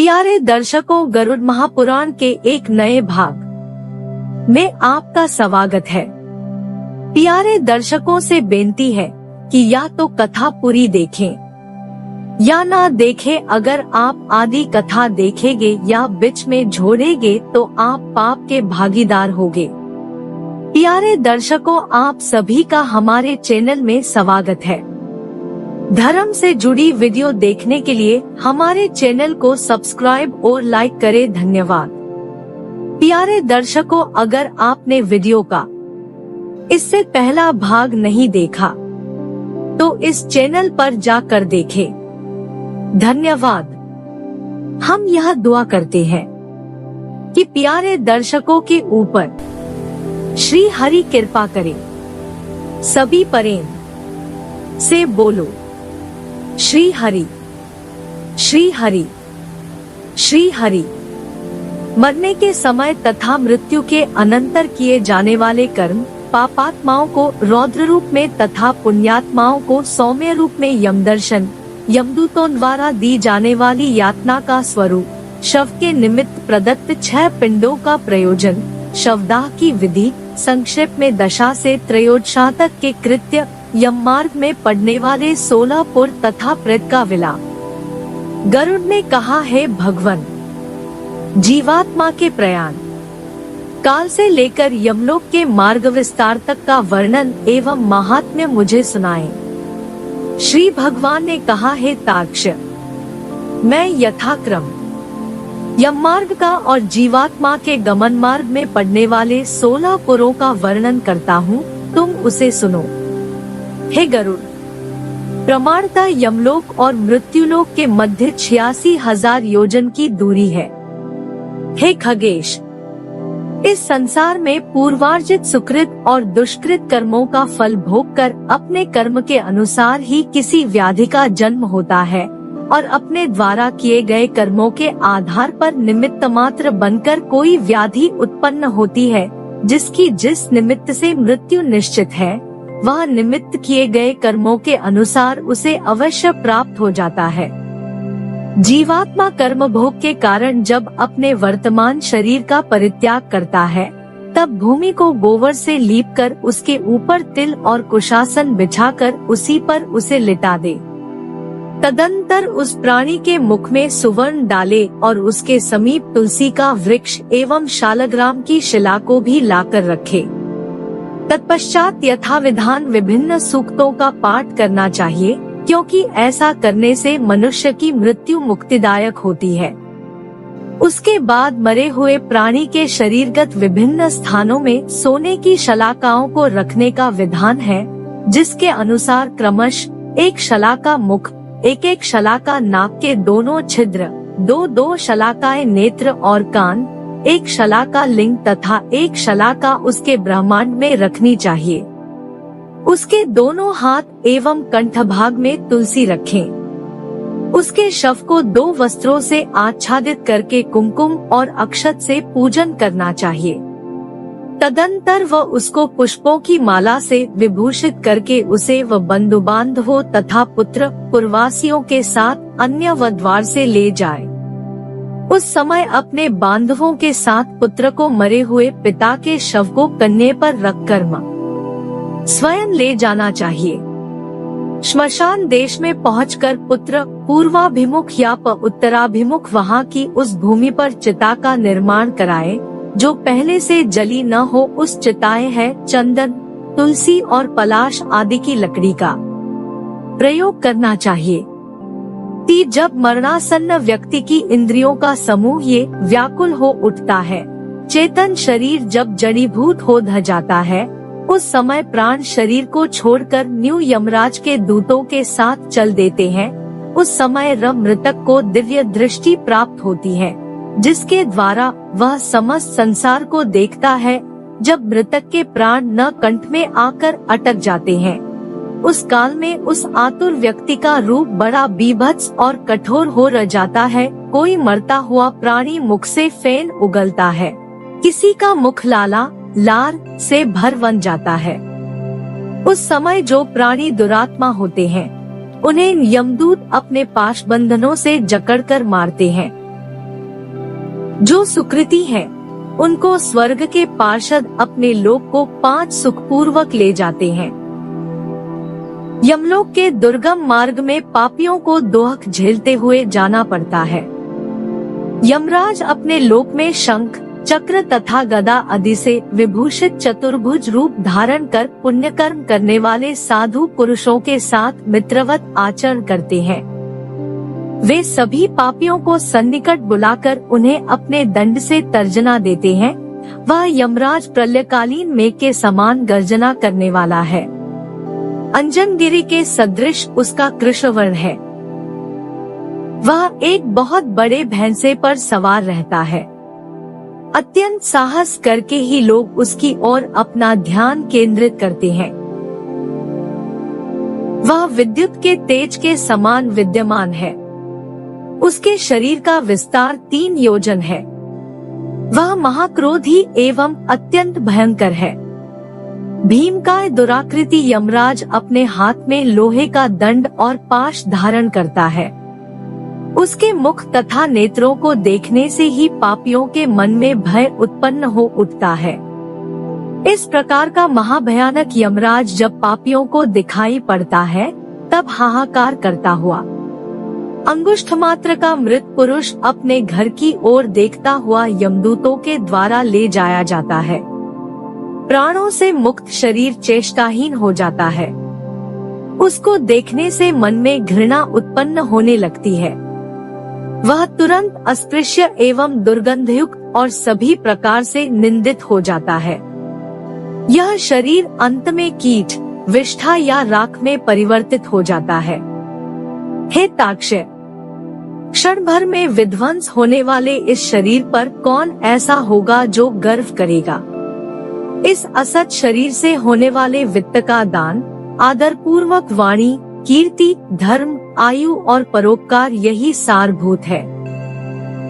प्यारे दर्शकों, गरुड़ महापुराण के एक नए भाग में आपका स्वागत है। प्यारे दर्शकों से बेनती है कि या तो कथा पूरी देखें या ना देखें। अगर आप आधी कथा देखेंगे या बीच में छोड़ेंगे तो आप पाप के भागीदार होंगे। प्यारे दर्शकों, आप सभी का हमारे चैनल में स्वागत है। धर्म से जुड़ी वीडियो देखने के लिए हमारे चैनल को सब्सक्राइब और लाइक करें। धन्यवाद। प्यारे दर्शकों, अगर आपने वीडियो का इससे पहला भाग नहीं देखा तो इस चैनल पर जाकर देखें। धन्यवाद। हम यह दुआ करते हैं कि प्यारे दर्शकों के ऊपर श्री हरि कृपा करे। सभी प्रेम से बोलो श्री हरि, श्री हरि, श्री हरि। मरने के समय तथा मृत्यु के अनंतर किए जाने वाले कर्म पापात्माओं को रौद्र रूप में तथा पुण्यात्माओं को सौम्य रूप में यमदर्शन, यमदूतों द्वारा दी जाने वाली यातना का स्वरूप, शव के निमित्त प्रदत्त 6 पिंडों का प्रयोजन, शवदाह की विधि, संक्षेप में दशा से त्रयोदशा तक के कृत्य, यम मार्ग में पड़ने वाले 16 पुर तथा प्रेत का विलाप। गरुड़ ने कहा, है भगवान, जीवात्मा के प्रयाण काल से लेकर यमलोक के मार्ग विस्तार तक का वर्णन एवं महात्म्य मुझे सुनाएं। श्री भगवान ने कहा, है तार्क्ष, मैं यथाक्रम यम मार्ग का और जीवात्मा के गमन मार्ग में पड़ने वाले 16 पुरों का वर्णन करता हूँ, तुम उसे सुनो। हे गरुड़, प्रमाणतः यमलोक और मृत्युलोक के मध्य 86,000 योजन की दूरी है। हे खगेश, इस संसार में पूर्वार्जित सुकृत और दुष्कृत कर्मों का फल भोग कर अपने कर्म के अनुसार ही किसी व्याधि का जन्म होता है और अपने द्वारा किए गए कर्मों के आधार पर निमित्त मात्र बनकर कोई व्याधि उत्पन्न होती है। जिसकी जिस निमित्त से मृत्यु निश्चित है वह निमित्त किए गए कर्मों के अनुसार उसे अवश्य प्राप्त हो जाता है। जीवात्मा कर्म भोग के कारण जब अपने वर्तमान शरीर का परित्याग करता है तब भूमि को गोबर से लीप कर उसके ऊपर तिल और कुशासन बिछाकर उसी पर उसे लिटा दे। तदंतर उस प्राणी के मुख में सुवर्ण डाले और उसके समीप तुलसी का वृक्ष एवं शालग्राम की शिला को भी लाकर रखे। तत्पश्चात यथाविधान विभिन्न सूक्तों का पाठ करना चाहिए, क्योंकि ऐसा करने से मनुष्य की मृत्यु मुक्तिदायक होती है। उसके बाद मरे हुए प्राणी के शरीरगत विभिन्न स्थानों में सोने की शलाकाओं को रखने का विधान है, जिसके अनुसार क्रमश एक शलाका मुख, एक शलाका नाक के दोनों छिद्र, 2 शलाकाएं नेत्र और कान, एक शलाका लिंग तथा एक शलाका उसके ब्रह्मांड में रखनी चाहिए। उसके दोनों हाथ एवं कंठ भाग में तुलसी रखें। उसके शव को 2 वस्त्रों से आच्छादित करके कुमकुम और अक्षत से पूजन करना चाहिए। तदंतर वह उसको पुष्पों की माला से विभूषित करके उसे व बंधु बांधवों तथा पुत्र पुरवासियों के साथ अन्य व द्वार से ले जाए। उस समय अपने बांधवों के साथ पुत्र को मरे हुए पिता के शव को कन्ये पर रखकर स्वयं ले जाना चाहिए। श्मशान देश में पहुंचकर पुत्र पूर्वाभिमुख या उत्तराभिमुख वहां की उस भूमि पर चिता का निर्माण कराए जो पहले से जली न हो। उस चिताएं है चंदन, तुलसी और पलाश आदि की लकड़ी का प्रयोग करना चाहिए। जब मरणासन्न व्यक्ति की इंद्रियों का समूह ये व्याकुल हो उठता है, चेतन शरीर जब जड़ीभूत हो ध जाता है, उस समय प्राण शरीर को छोड़कर न्यू यमराज के दूतों के साथ चल देते हैं। उस समय मृतक को दिव्य दृष्टि प्राप्त होती है, जिसके द्वारा वह समस्त संसार को देखता है। जब मृतक के प्राण न कंठ में आकर अटक जाते हैं, उस काल में उस आतुर व्यक्ति का रूप बड़ा बीभत्स और कठोर हो जाता है। कोई मरता हुआ प्राणी मुख से फेन उगलता है, किसी का मुख लार से भर बन जाता है। उस समय जो प्राणी दुरात्मा होते हैं उन्हें यमदूत अपने पाश बंधनों से जकड़कर मारते हैं। जो सुकृति है उनको स्वर्ग के पार्षद अपने लोक को 5 सुखपूर्वक ले जाते हैं। यमलोक के दुर्गम मार्ग में पापियों को दोहक झेलते हुए जाना पड़ता है। यमराज अपने लोक में शंख, चक्र तथा गदा आदि से विभूषित चतुर्भुज रूप धारण कर पुण्यकर्म करने वाले साधु पुरुषों के साथ मित्रवत आचरण करते हैं। वे सभी पापियों को सन्निकट बुलाकर उन्हें अपने दंड से तर्जना देते हैं। वह यमराज प्रलयकालीन मेघ के समान गर्जना करने वाला है। अंजनगिरी के सदृश उसका कृष्णवर्ण है। वह एक बहुत बड़े भैंसे पर सवार रहता है। अत्यंत साहस करके ही लोग उसकी ओर अपना ध्यान केंद्रित करते हैं। वह विद्युत के तेज के समान विद्यमान है। उसके शरीर का विस्तार 3 योजन है। वह महाक्रोधी एवं अत्यंत भयंकर है। भीमकाय दुराकृति यमराज अपने हाथ में लोहे का दंड और पाश धारण करता है। उसके मुख तथा नेत्रों को देखने से ही पापियों के मन में भय उत्पन्न हो उठता है। इस प्रकार का महाभयानक यमराज जब पापियों को दिखाई पड़ता है तब हाहाकार करता हुआ अंगुष्ठ मात्र का मृत पुरुष अपने घर की ओर देखता हुआ यमदूतों के द्वारा ले जाया जाता है। प्राणों से मुक्त शरीर चेष्टाहीन हो जाता है। उसको देखने से मन में घृणा उत्पन्न होने लगती है। वह तुरंत अस्पृश्य एवं दुर्गंधयुक्त और सभी प्रकार से निंदित हो जाता है। यह शरीर अंत में कीट, विष्ठा या राख में परिवर्तित हो जाता है। हे ताक्षय, क्षण भर में विध्वंस होने वाले इस शरीर पर कौन ऐसा होगा जो गर्व करेगा। इस असत शरीर से होने वाले वित्त का दान, आदर पूर्वक वाणी, कीर्ति, धर्म, आयु और परोपकार यही सारभूत है।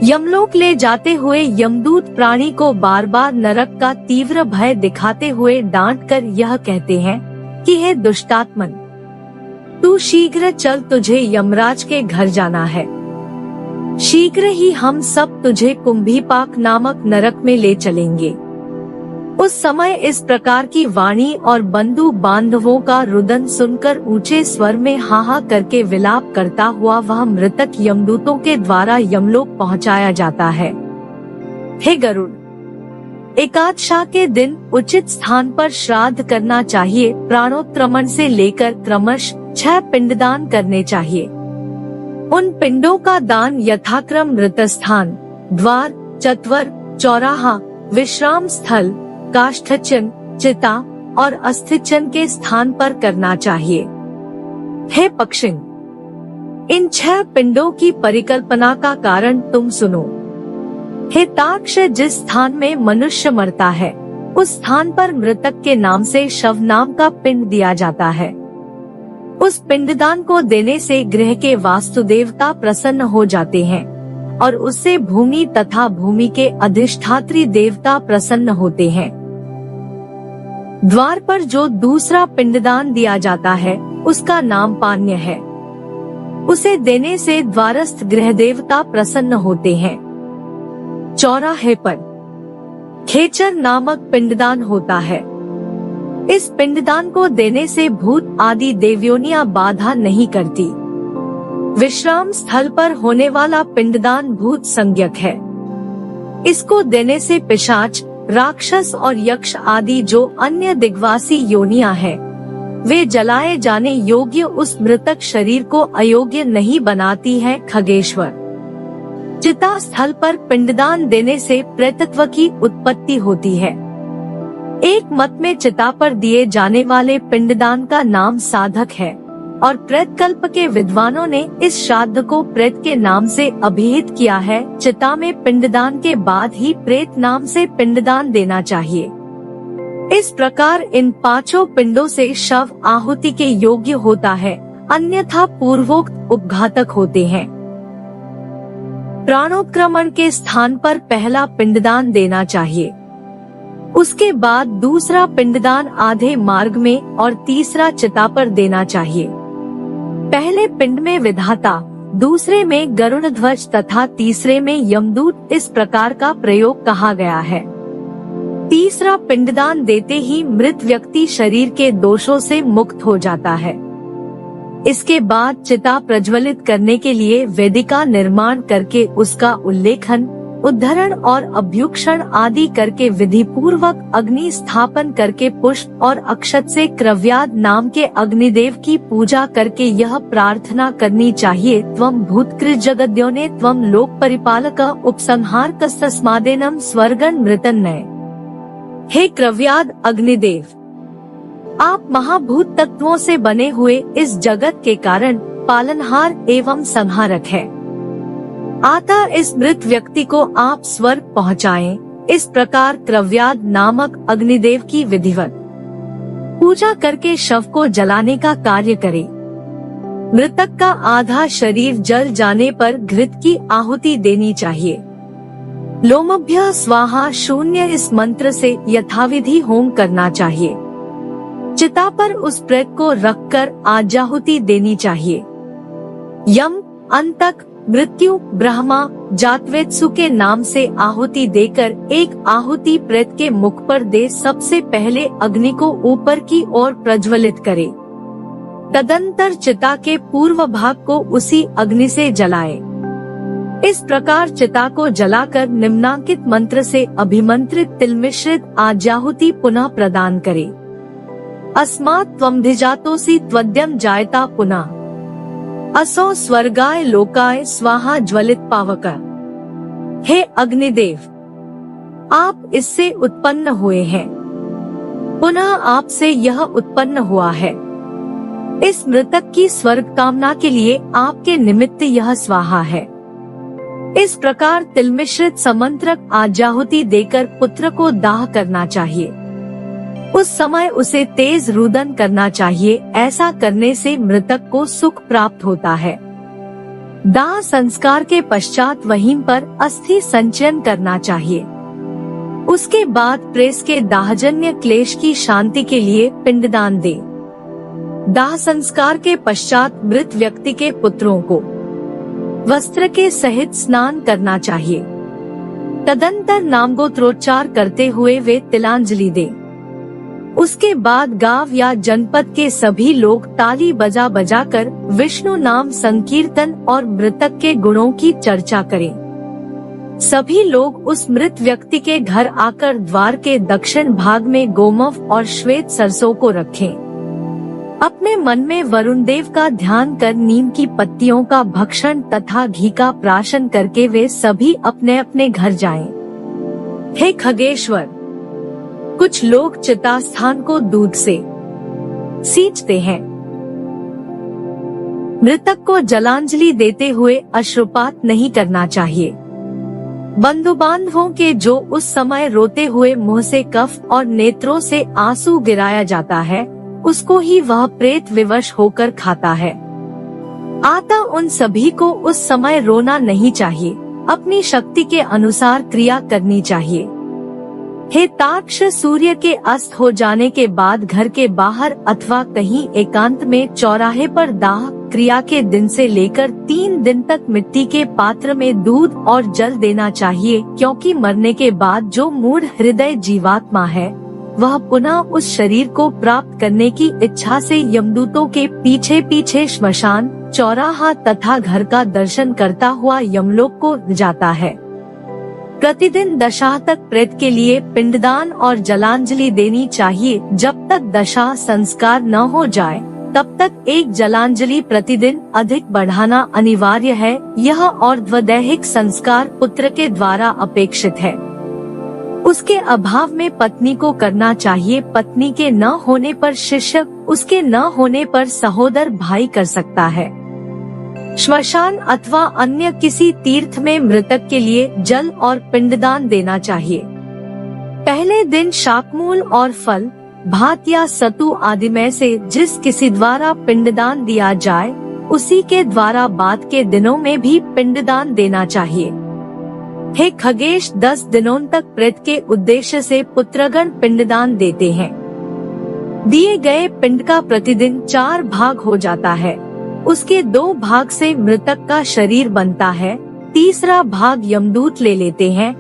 यमलोक ले जाते हुए यमदूत प्राणी को बार बार नरक का तीव्र भय दिखाते हुए डांट कर यह कहते हैं कि हे दुष्टात्मन, तू शीघ्र चल, तुझे यमराज के घर जाना है। शीघ्र ही हम सब तुझे कुंभीपाक नामक नरक में ले चलेंगे। उस समय इस प्रकार की वाणी और बंधु बांधवों का रुदन सुनकर ऊंचे स्वर में हाहा करके विलाप करता हुआ वह मृतक यमदूतों के द्वारा यमलोक पहुंचाया जाता है। हे गरुड़, एकादशा के दिन उचित स्थान पर श्राद्ध करना चाहिए। प्राणोत्क्रमण से लेकर क्रमश 6 पिंडदान करने चाहिए। उन पिंडों का दान यथाक्रम मृतस्थान, द्वार, चत्वर, चौराहा, विश्राम स्थल, काष्ठचिन्ह, चिता और अस्थिचिन्ह के स्थान पर करना चाहिए। हे पक्षिण, इन 6 पिंडों की परिकल्पना का कारण तुम सुनो। हे ताक्ष, जिस स्थान में मनुष्य मरता है उस स्थान पर मृतक के नाम से शव नाम का पिंड दिया जाता है। उस पिंडदान को देने से गृह के वास्तुदेवता प्रसन्न हो जाते हैं और उससे भूमि तथा भूमि के अधिष्ठात्री देवता प्रसन्न होते हैं। द्वार पर जो दूसरा पिंडदान दिया जाता है उसका नाम पान्य है। उसे देने से द्वारस्थ गृह देवता प्रसन्न होते हैं। चौराहे पर खेचर नामक पिंडदान होता है। इस पिंडदान को देने से भूत आदि देवयोनियां बाधा नहीं करती। विश्राम स्थल पर होने वाला पिंडदान भूत संज्ञक है। इसको देने से पिशाच, राक्षस और यक्ष आदि जो अन्य दिग्वासी योनियां हैं, वे जलाए जाने योग्य उस मृतक शरीर को अयोग्य नहीं बनाती है। खगेश्वर, चिता स्थल पर पिंडदान देने से प्रेतत्व की उत्पत्ति होती है। एक मत में चिता पर दिए जाने वाले पिंडदान का नाम साधक है और प्रेतकल्प के विद्वानों ने इस श्राद्ध को प्रेत के नाम से अभिहित किया है। चिता में पिंडदान के बाद ही प्रेत नाम से पिंडदान देना चाहिए। इस प्रकार इन 5 पिंडों से शव आहुति के योग्य होता है, अन्यथा पूर्वोक्त उपघातक होते हैं। प्राणोत्क्रमण के स्थान पर पहला पिंडदान देना चाहिए। उसके बाद दूसरा पिंडदान आधे मार्ग में और तीसरा चिता पर देना चाहिए। पहले पिंड में विधाता, दूसरे में गरुड़ ध्वज तथा तीसरे में यमदूत इस प्रकार का प्रयोग कहा गया है। तीसरा पिंडदान देते ही मृत व्यक्ति शरीर के दोषों से मुक्त हो जाता है। इसके बाद चिता प्रज्वलित करने के लिए वेदिका निर्माण करके उसका उल्लेखन, उद्धरण और अभ्युक्षण आदि करके विधि पूर्वक अग्नि स्थापन करके पुष्प और अक्षत से क्रव्याद नाम के अग्निदेव की पूजा करके यह प्रार्थना करनी चाहिए, त्वं भूतकृत जगद्योने त्वं लोक परिपालक उपसंहार कस्तस्मादेनम स्वर्गन मृतन्नय। हे क्रव्याद अग्निदेव, आप महाभूत तत्वों से बने हुए इस जगत के कारण पालनहार एवं संहारक है। अतः इस मृत व्यक्ति को आप स्वर्ग पहुँचाएं। इस प्रकार क्रव्याद नामक अग्निदेव की विधिवत पूजा करके शव को जलाने का कार्य करें। मृतक का आधा शरीर जल जाने पर घृत की आहुति देनी चाहिए। लोमभ्यः स्वाहा शून्य इस मंत्र से यथाविधि होम करना चाहिए। चिता पर उस प्रेत को रखकर आजाहुति देनी चाहिए। यम, अंतक, मृत्यु, ब्रह्मा, जातवेत्सु के नाम से आहुति देकर एक आहुति प्रेत के मुख पर दे सबसे पहले अग्नि को ऊपर की ओर प्रज्वलित करे। तदंतर चिता के पूर्व भाग को उसी अग्नि से जलाए। इस प्रकार चिता को जलाकर निम्नांकित मंत्र से अभिमंत्रित तिल मिश्रित आजाहुति पुनः प्रदान करे। अस्मात् त्वमधिजातोऽसि त्वद्यं जायता पुनः असो स्वर्गाय लोकाय स्वाहा ज्वलित पावक। हे अग्निदेव, आप इससे उत्पन्न हुए हैं, पुनः आपसे यह उत्पन्न हुआ है। इस मृतक की स्वर्ग कामना के लिए आपके निमित्त यह स्वाहा है। इस प्रकार तिल मिश्रित समंत्रक आजाहुति देकर पुत्र को दाह करना चाहिए। उस समय उसे तेज रुदन करना चाहिए। ऐसा करने से मृतक को सुख प्राप्त होता है। दाह संस्कार के पश्चात वहीं पर अस्थि संचयन करना चाहिए। उसके बाद प्रेस के दाहजन्य क्लेश की शांति के लिए पिंडदान दे। दाह संस्कार के पश्चात मृत व्यक्ति के पुत्रों को वस्त्र के सहित स्नान करना चाहिए। तदंतर नामगोत्रोच्चार करते हुए वे तिलांजलि दे। उसके बाद गांव या जनपद के सभी लोग ताली बजा बजा कर विष्णु नाम संकीर्तन और मृतक के गुणों की चर्चा करें। सभी लोग उस मृत व्यक्ति के घर आकर द्वार के दक्षिण भाग में गोमव और श्वेत सरसों को रखें। अपने मन में वरुण देव का ध्यान कर नीम की पत्तियों का भक्षण तथा घी का प्राशन करके वे सभी अपने अपने घर जाएं। हे खगेश्वर, कुछ लोग चिता स्थान को दूध से सींचते हैं। मृतक को जलांजलि देते हुए अश्रुपात नहीं करना चाहिए। बंधु बांधवों के जो उस समय रोते हुए मुंह से कफ और नेत्रों से आंसू गिराया जाता है, उसको ही वह प्रेत विवश होकर खाता है। अतः उन सभी को उस समय रोना नहीं चाहिए। अपनी शक्ति के अनुसार क्रिया करनी चाहिए। हे ताक्ष, सूर्य के अस्त हो जाने के बाद घर के बाहर अथवा कहीं एकांत में चौराहे पर दाह क्रिया के दिन से लेकर 3 दिन तक मिट्टी के पात्र में दूध और जल देना चाहिए, क्योंकि मरने के बाद जो मूढ़ हृदय जीवात्मा है वह पुनः उस शरीर को प्राप्त करने की इच्छा से यमदूतों के पीछे पीछे श्मशान, चौराहा तथा घर का दर्शन करता हुआ यमलोक को जाता है। प्रतिदिन दशा तक प्रेत के लिए पिंडदान और जलांजलि देनी चाहिए। जब तक दशा संस्कार न हो जाए तब तक एक जलांजलि प्रतिदिन अधिक बढ़ाना अनिवार्य है। यह अर्धदैहिक संस्कार पुत्र के द्वारा अपेक्षित है। उसके अभाव में पत्नी को करना चाहिए। पत्नी के न होने पर शिष्य, उसके न होने पर सहोदर भाई कर सकता है। श्मशान अथवा अन्य किसी तीर्थ में मृतक के लिए जल और पिंडदान देना चाहिए। पहले दिन शाकमूल और फल, भात या सतु आदि में से जिस किसी द्वारा पिंडदान दिया जाए उसी के द्वारा बाद के दिनों में भी पिंडदान देना चाहिए। हे खगेश, 10 दिनों तक प्रेत के उद्देश्य से पुत्रगण पिंडदान देते हैं। दिए गए पिंड का प्रतिदिन 4 भाग हो जाता है। उसके 2 भाग से मृतक का शरीर बनता है, तीसरा भाग यमदूत ले लेते हैं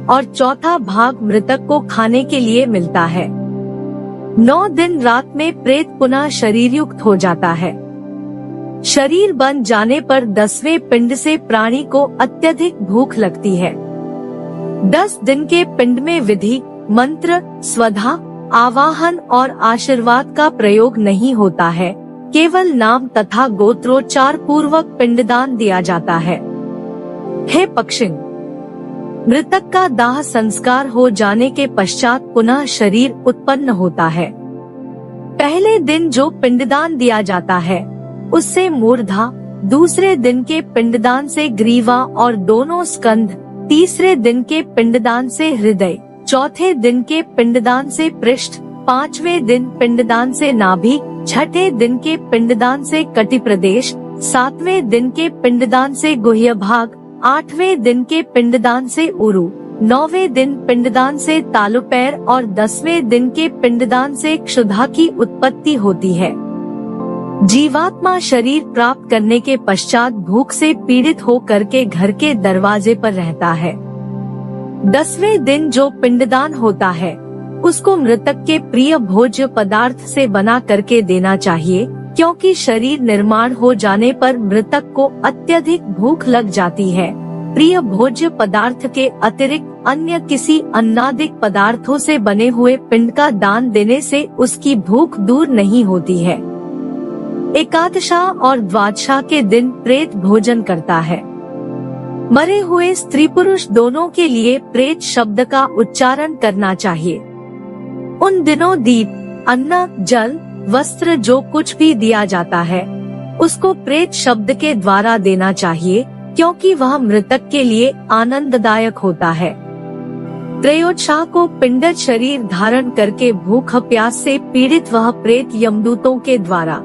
और चौथा भाग मृतक को खाने के लिए मिलता है। 9 दिन रात में प्रेत पुनः शरीर युक्त हो जाता है। शरीर बन जाने पर 10वें पिंड से प्राणी को अत्यधिक भूख लगती है। 10 दिन के पिंड में विधि, मंत्र, स्वधा, आवाहन और आशीर्वाद का प्रयोग नहीं होता है, केवल नाम तथा गोत्रोच्चार पूर्वक पिंडदान दिया जाता है। हे पक्षिण, मृतक का दाह संस्कार हो जाने के पश्चात पुनः शरीर उत्पन्न होता है। पहले दिन जो पिंडदान दिया जाता है उससे मूर्धा, दूसरे दिन के पिंडदान से ग्रीवा और दोनों स्कंध, तीसरे दिन के पिंडदान से हृदय, चौथे दिन के पिंडदान से पृष्ठ, 5वें दिन पिंडदान से नाभि, 6ठे दिन के पिंडदान से कटि प्रदेश, 7वें दिन के पिंडदान से गुह्य भाग, 8वें दिन के पिंडदान से उरु, 9वें दिन पिंडदान से तालु पैर और 10वें दिन के पिंडदान से क्षुधा की उत्पत्ति होती है। जीवात्मा शरीर प्राप्त करने के पश्चात भूख से पीड़ित हो करके घर के दरवाजे पर रहता है। 10वें दिन जो पिंडदान होता है उसको मृतक के प्रिय भोज्य पदार्थ से बना करके देना चाहिए, क्योंकि शरीर निर्माण हो जाने पर मृतक को अत्यधिक भूख लग जाती है। प्रिय भोज्य पदार्थ के अतिरिक्त अन्य किसी अन्नादिक पदार्थों से बने हुए पिंड का दान देने से उसकी भूख दूर नहीं होती है। एकादशा और द्वादशा के दिन प्रेत भोजन करता है। मरे हुए स्त्री पुरुष दोनों के लिए प्रेत शब्द का उच्चारण करना चाहिए। उन दिनों दीप, अन्न, जल, वस्त्र जो कुछ भी दिया जाता है उसको प्रेत शब्द के द्वारा देना चाहिए, क्योंकि वह मृतक के लिए आनंददायक होता है। त्रयोदशा को पिंडज शरीर धारण करके भूख प्यास से पीड़ित वह प्रेत यमदूतों के द्वारा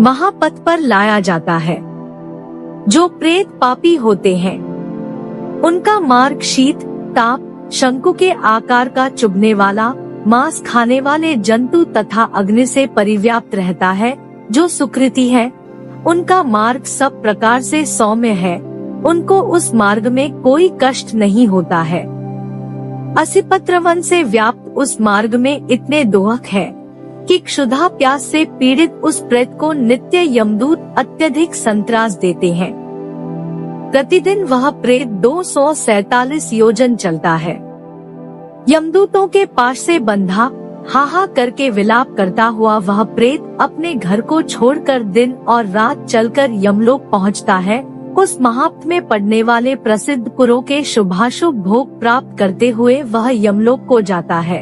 महापथ पर लाया जाता है। जो प्रेत पापी होते हैं उनका मार्ग शीत, ताप, शंकु के आकार का चुभने वाला, मांस खाने वाले जंतु तथा अग्नि से परिव्याप्त रहता है। जो सुकृति है उनका मार्ग सब प्रकार से सौम्य है, उनको उस मार्ग में कोई कष्ट नहीं होता है। असिपत्र वन से व्याप्त उस मार्ग में इतने दोहक है कि क्षुधा प्यास से पीड़ित उस प्रेत को नित्य यमदूत अत्यधिक संत्रास देते हैं। प्रतिदिन वह प्रेत 247 योजन चलता है। यमदूतों के पाश से बंधा हाहा करके विलाप करता हुआ वह प्रेत अपने घर को छोड़कर दिन और रात चलकर यमलोक पहुंचता है। उस महाप्त में पड़ने वाले प्रसिद्ध पुरों के शुभाशुभ भोग प्राप्त करते हुए वह यमलोक को जाता है।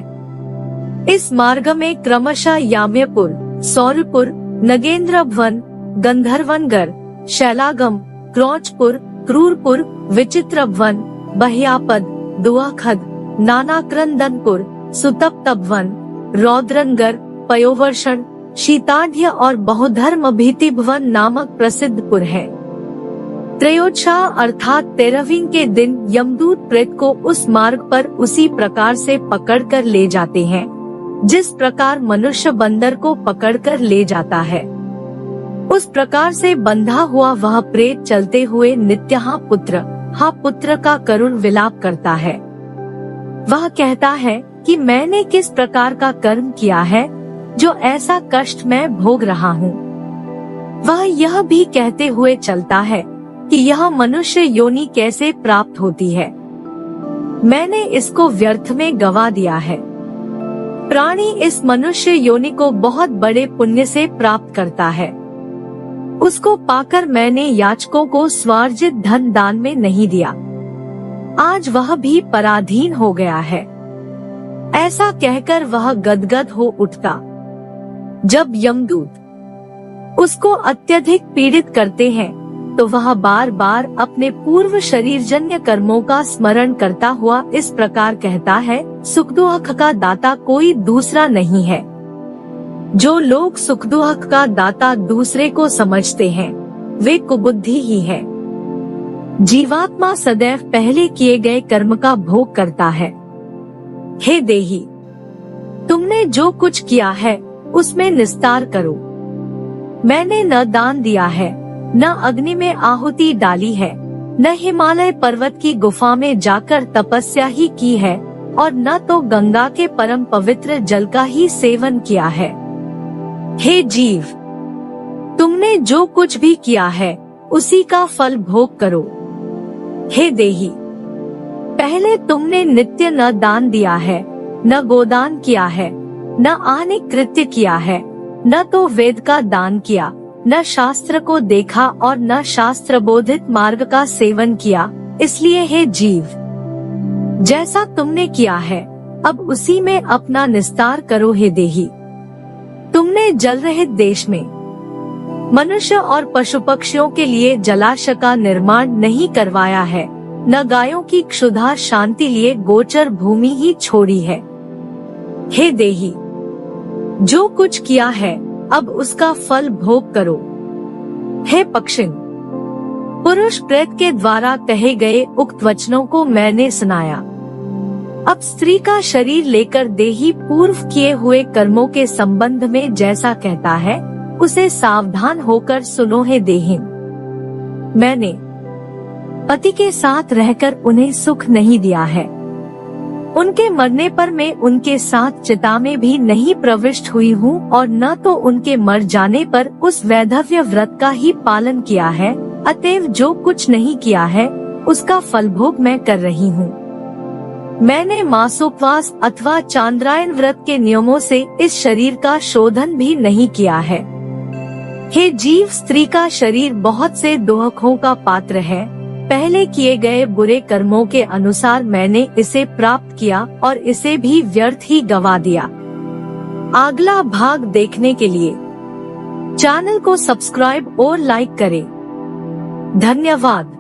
इस मार्ग में क्रमशः याम्यपुर, सौरपुर, नगेंद्रभवन, गंधर्वनगर, शैलागम, क्रौचपुर, क्रूरपुर, विचित्रभवन, बह्यापद, दुआखद, नानाक्रंदनपुर, सुतप्तभवन, रौद्रनगर, पयोवर्षण, शीताढ्य और बहुधर्म भीतिभवन नामक प्रसिद्ध पुर है। त्रयोदशा अर्थात 13वीं के दिन यमदूत प्रेत को उस मार्ग पर उसी प्रकार से पकड़कर ले जाते हैं जिस प्रकार मनुष्य बंदर को पकड़कर ले जाता है। उस प्रकार से बंधा हुआ वह प्रेत चलते हुए नित्य हा पुत्र का करुण विलाप करता है। वह कहता है कि मैंने किस प्रकार का कर्म किया है जो ऐसा कष्ट मैं भोग रहा हूँ। वह यह भी कहते हुए चलता है कि यह मनुष्य योनि कैसे प्राप्त होती है, मैंने इसको व्यर्थ में गवा दिया है। प्राणी इस मनुष्य योनि को बहुत बड़े पुण्य से प्राप्त करता है, उसको पाकर मैंने याचकों को स्वार्जित धन दान में नहीं दिया, आज वह भी पराधीन हो गया है। ऐसा कहकर वह गदगद हो उठता। जब यमदूत उसको अत्यधिक पीड़ित करते हैं तो वह बार बार अपने पूर्व शरीरजन्य कर्मों का स्मरण करता हुआ इस प्रकार कहता है, सुख दुख का दाता कोई दूसरा नहीं है। जो लोग सुख दुख का दाता दूसरे को समझते हैं वे कुबुद्धि ही है। जीवात्मा सदैव पहले किए गए कर्म का भोग करता है। हे देही, तुमने जो कुछ किया है उसमें निस्तार करो। मैंने न दान दिया है, न अग्नि में आहुति डाली है, न हिमालय पर्वत की गुफा में जाकर तपस्या ही की है, और न तो गंगा के परम पवित्र जल का ही सेवन किया है। हे जीव, तुमने जो कुछ भी किया है उसी का फल भोग करो। हे देही, पहले तुमने नित्य न दान दिया है, न गोदान किया है, न आने कृत्य किया है, न तो वेद का दान किया, न शास्त्र को देखा और न शास्त्र बोधित मार्ग का सेवन किया। इसलिए हे जीव, जैसा तुमने किया है अब उसी में अपना निस्तार करो। हे देही, तुमने जल रहित देश में मनुष्य और पशु पक्षियों के लिए जलाशय का निर्माण नहीं करवाया है, न गायों की क्षुधा शांति लिए गोचर भूमि ही छोड़ी है। हे देही, जो कुछ किया है अब उसका फल भोग करो। हे पक्षिण, पुरुष प्रेत के द्वारा कहे गए उक्त वचनों को मैंने सुनाया। अब स्त्री का शरीर लेकर देही पूर्व किए हुए कर्मों के संबंध में जैसा कहता है उसे सावधान होकर सुनो। हे देहीन, मैंने पति के साथ रहकर उन्हें सुख नहीं दिया है, उनके मरने पर मैं उनके साथ चिता में भी नहीं प्रविष्ट हुई हूँ, और न तो उनके मर जाने पर उस वैधव्य व्रत का ही पालन किया है। अतएव जो कुछ नहीं किया है उसका फल भोग मैं कर रही हूँ। मैंने मासोपवास अथवा चांद्रायन व्रत के नियमों से इस शरीर का शोधन भी नहीं किया है। हे जीव, स्त्री का शरीर बहुत से दुखों का पात्र है। पहले किए गए बुरे कर्मों के अनुसार मैंने इसे प्राप्त किया और इसे भी व्यर्थ ही गवा दिया। अगला भाग देखने के लिए चैनल को सब्सक्राइब और लाइक करें। धन्यवाद।